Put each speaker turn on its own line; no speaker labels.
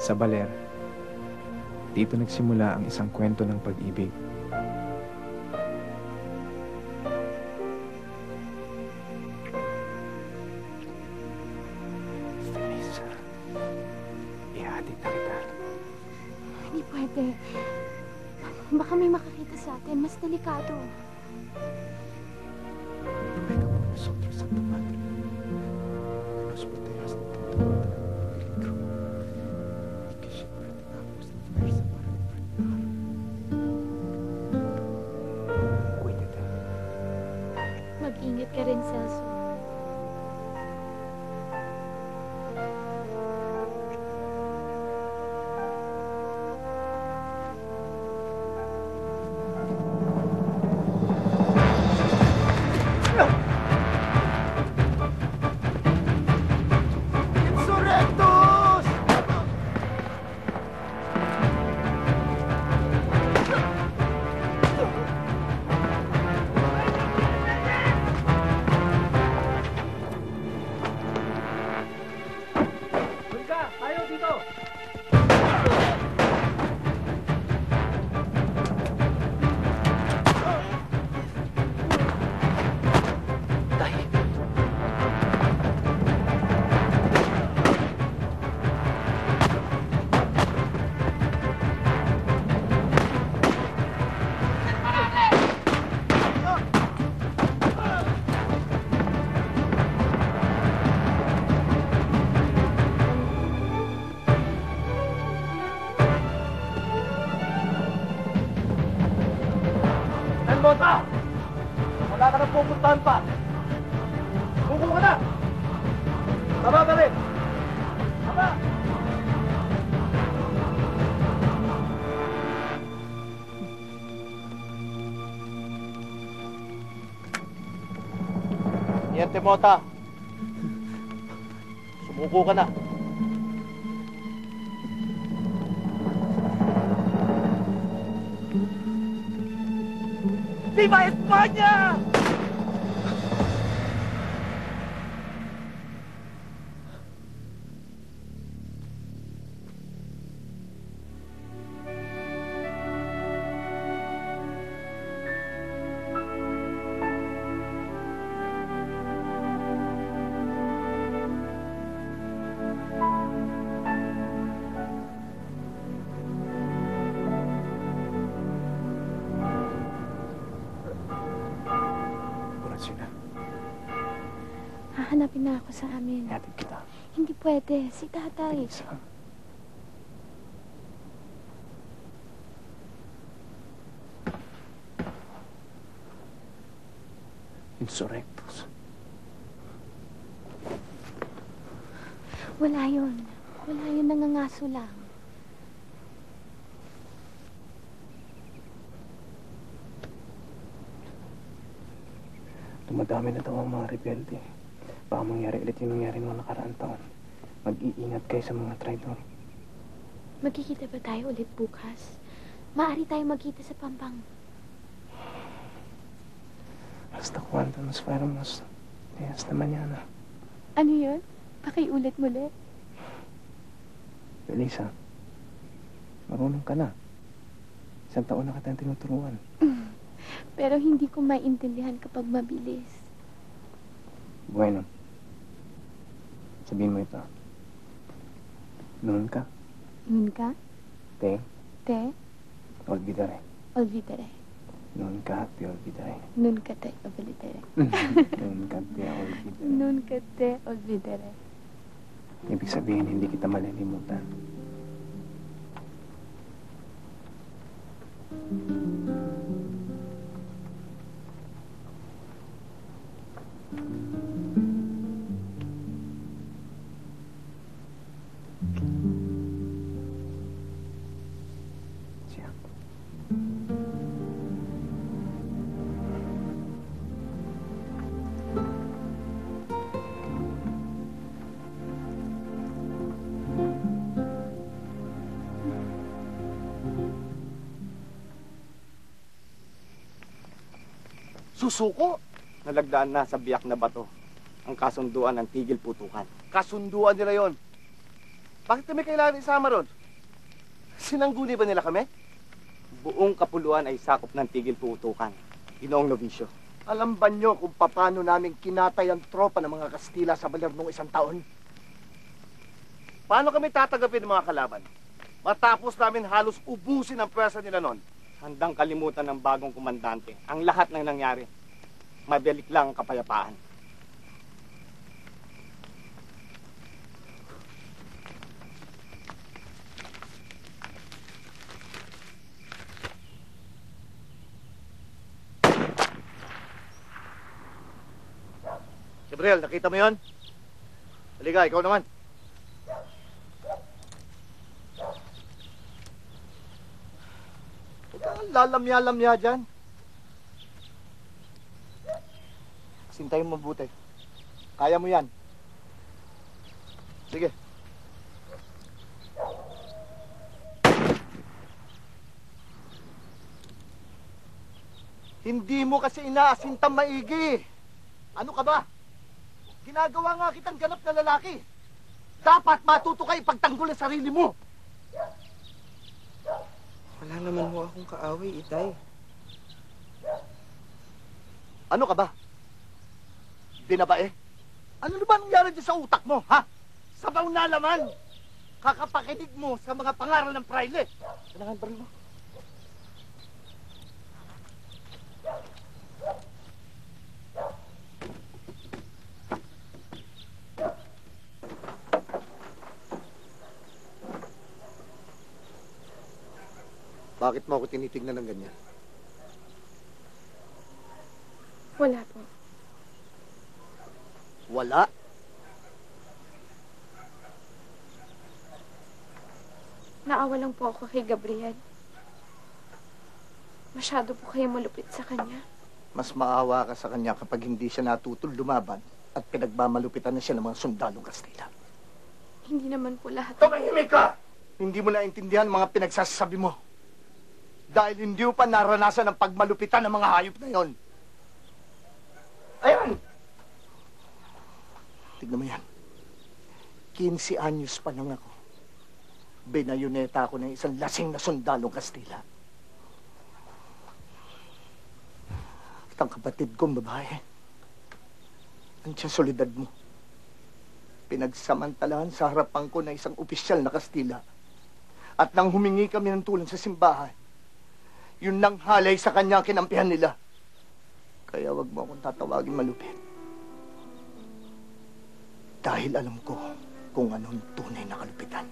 Sa Baler, dito nagsimula ang isang kwento ng pag-ibig. Felisa, ihatid na kita.
Hindi pwede. Baka may makakita sa atin. Mas delikado.
Ruega por nosotros, Santa Madre. Nos protejas de todo peligro. Y que siempre tengamos la fuerza para enfrentar. Cuídate.
Mag-ingat ka rin, Celso.
Bota! Wala ka nang pupuntahan pa. Suko ka na! Tama ka rin! Tama! Niente Mota. Sumuko ka na. ¡Viva España!
Hahanapin na ako sa amin.
Ihatid kita.
Hindi pwede. Si tatay.
Felisa. Insurrectos.
Wala yun. Wala yun. Nangangaso lang.
Dumadami na daw ang mga rebelde. Baka mangyari ulit yung nangyari noong nakaraang taon. Mag-iingat kayo sa mga traidor.
Magkikita ba tayo ulit bukas? Maaari tayo magkita sa Pampang.
Hasta cuando nos fuéramos de hasta mañana.
Ano yun? Pakiulit muli.
Felisa, marunong ka na. Isang taon na kitang tinuturuan.
Pero hindi ko maintindihan kapag mabilis.
Bueno. Sabihin mo ito. Nunca.
Nunca.
Te.
Olvidaré.
Nunca te olvidaré.
Nunca te olvidaré.
Nunca te olvidaré.
Nunca te olvidaré.
Ibig sabihin, hindi kita malilimutan.
Susuko? Nalagdaan na sa biyak na bato ang kasunduan ng tigil putukan. Kasunduan nila yon. Bakit kami kailangan isama ron?
Sinangguni ba nila kami?
Buong kapuluan ay sakop ng tigil puutukan. Ginoong Novicio.
Alam ba nyo kung paano namin kinatay ang tropa ng mga Kastila sa baler nung isang taon?
Paano kami tatanggapin ng mga kalaban? Matapos namin halos ubusin ang pwersa nila noon.
Handang kalimutan ng bagong komandante ang lahat ng nangyari. Mabalik lang ang kapayapaan.
Gabriel, nakita mo yon? Halika, ikaw naman.
Huwag kang lalamya-lamya dyan. Sintayin mo mabuti. Kaya mo yan.
Sige.
Hindi mo kasi inaasintang maigi. Ano ka ba? Ginagawa nga kitang ganap na lalaki. Dapat matuto ka ipagtanggol ang sarili mo.
Wala naman ho akong kaaway, Itay.
Ano ka ba? Binabae? Ano na ba nangyari dyan sa utak mo, ha? Sabaw na laman. Kakapakinig mo sa mga pangaral ng praile. Kailangan baril mo. Bakit mo ako tinitignan ng ganyan?
Wala po.
Wala?
Naawa lang po ako kay Gabriel. Masyado po kayo malupit sa kanya.
Mas maawa ka sa kanya kapag hindi siya natutol lumaban at pinagmamalupitan na siya ng mga sundalong Kastila.
Hindi naman po lahat.
Tumahimik ka! Hindi mo naintindihan mga pinagsasabi mo. Dahil hindi mo pa naranasan ang pagmalupitan ng mga hayop na yon. Ayan! Tignan mo yan. 15 anyos pa lang ako. Binayoneta ako ng isang lasing na sundalong Kastila. At ang kapatid kong babae, nandiyan solidad mo. Pinagsamantalahan sa harapan ko na isang opisyal na Kastila. At nang humingi kami ng tulong sa simbahan, yun nang halay sa kanya ang kinampihan nila. Kaya wag mo akong tatawagin malupit. Dahil alam ko kung anong tunay na kalupitan.